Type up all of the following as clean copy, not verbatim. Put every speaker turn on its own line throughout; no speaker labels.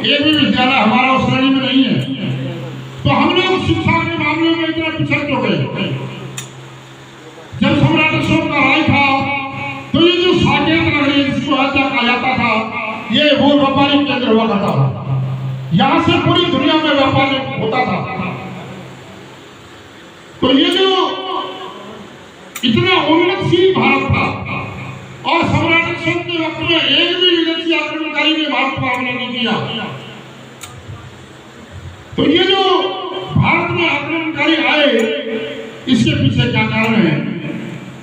एक भी विद्यालय हमारा उस श्रेणी में नहीं है। तो हम लोग शिक्षा के मामले में इतना पिछड़ क्यों गए? जब सम्राट अशोक का राज था तो ये जो साकेत नगरी जिसको हत्या कहा जाता था, ये वो व्यापारिक केंद्र हुआ करता था। यहाँ से पूरी दुनिया में व्यापार होता था। तो ये जो इतना उन्नतशील भारत था और सम्राट अशोक के वक्त में एक भी विदेशी आक्रमणकारी ने भारत पर हमला नहीं किया। तो ये जो भारत में आक्रमणकारी आए, इसके पीछे क्या कारण है?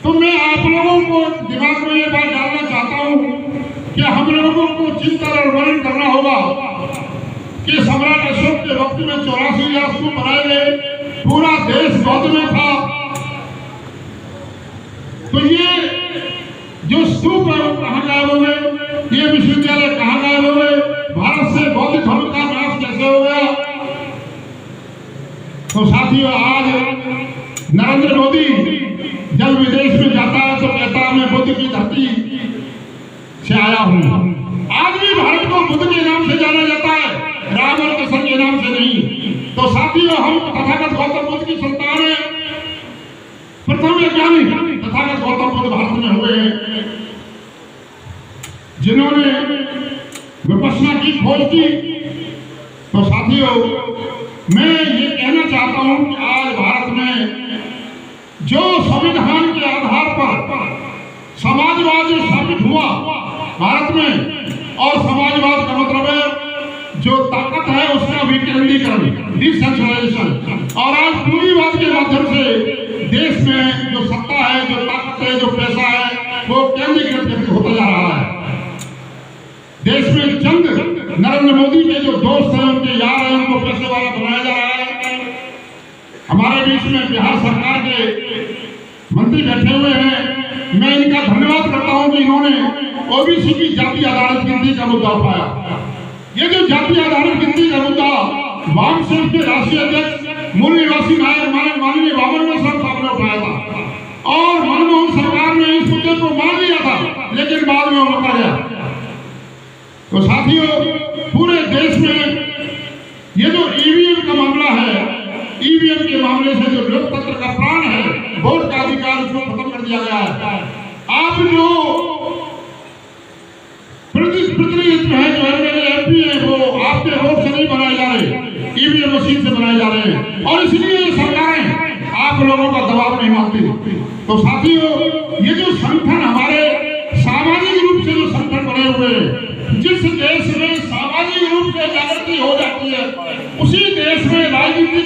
तो मैं आप लोगों को दिमाग में ये बात डालना चाहता हूँ कि हम लोगों को चिंतन और वर्णन करना होगा कि सम्राट अशोक के वक्त में 84 स्तूप बनाए गए, पूरा देश बौद्ध में था। तो ये जो स्तूप है वो कहाँ गायब हो गए? ये विश्वविद्यालय कहाँ गायब हो गए? भारत से बौद्ध धर्म का नाश कैसे हो गया? तो साथियों, आज नरेंद्र मोदी जब विदेश में जाता है तो कहता है मैं बुद्ध की धरती से आया हूँ। आज भी भारत को बुद्ध के नाम से जाना जाता है, राम और कृष्ण के नाम से नहीं। तो साथियों, हम तथागत गौतम बुद्ध की संतान है। प्रथम वैज्ञानिक तथागत गौतम बुद्ध भारत में हुए हैं, जिन्होंने विपश्यना की खोज की। तो साथियों, मैं ये कहना चाहता हूं कि आज भारत में जो संविधान के आधार पर समाजवाद जो स्थापित हुआ भारत में, और समाजवाद का मतलब है जो ताकत है उसका विकेंद्रीकरण, डिसेंट्रलाइजेशन, और आज पूंजीवाद के माध्यम से देश में जो सत्ता है, जो ताकत है, जो पैसा है, वो केंद्रीकृत होता जा रहा है। देश में चंद नरेंद्र मोदी के जो दोस्त हैं, उनके यार हैं, उनको पैसे वाला बनाया जा रहा है। हमारे बीच में बिहार सरकार के मंत्री बैठे हुए हैं। मैं इनका धन्यवाद करता हूं कि इन्होंने ओबीसी की जाति आधारित गिनती का मुद्दा उठाया। ये जो जाति आधारित गिनती का मुद्दा वाम सेना के राष्ट्रीय अध्यक्ष मूल निवासी नायक माननीय बाबूराव साहब ने उठाया था, और मनमोहन सरकार ने इस मुद्दे को मान लिया था, लेकिन बाद में वो मुकर गया। तो साथियों, पूरे देश में ये जो ईवीएम का मामला है, ईवीएम के मामले से जो लोकतंत्र का प्राण है, वोट का अधिकार, उसको खत्म कर दिया गया है। आप जो प्रतिनिधित्व है, जो एमएलए एमपी है, वो आपके वोट से नहीं बनाए जा रहे, ईवीएम मशीन से बनाए जा रहे हैं, और इसलिए ये सरकारें आप लोगों का दबाव नहीं मानती। तो साथियों, ये जो संगठन हमारे सामाजिक रूप से जो संगठन बने हुए हैं, जिस देश में सामाजिक रूप से जागृति हो जाती है, उसी देश में राजनीति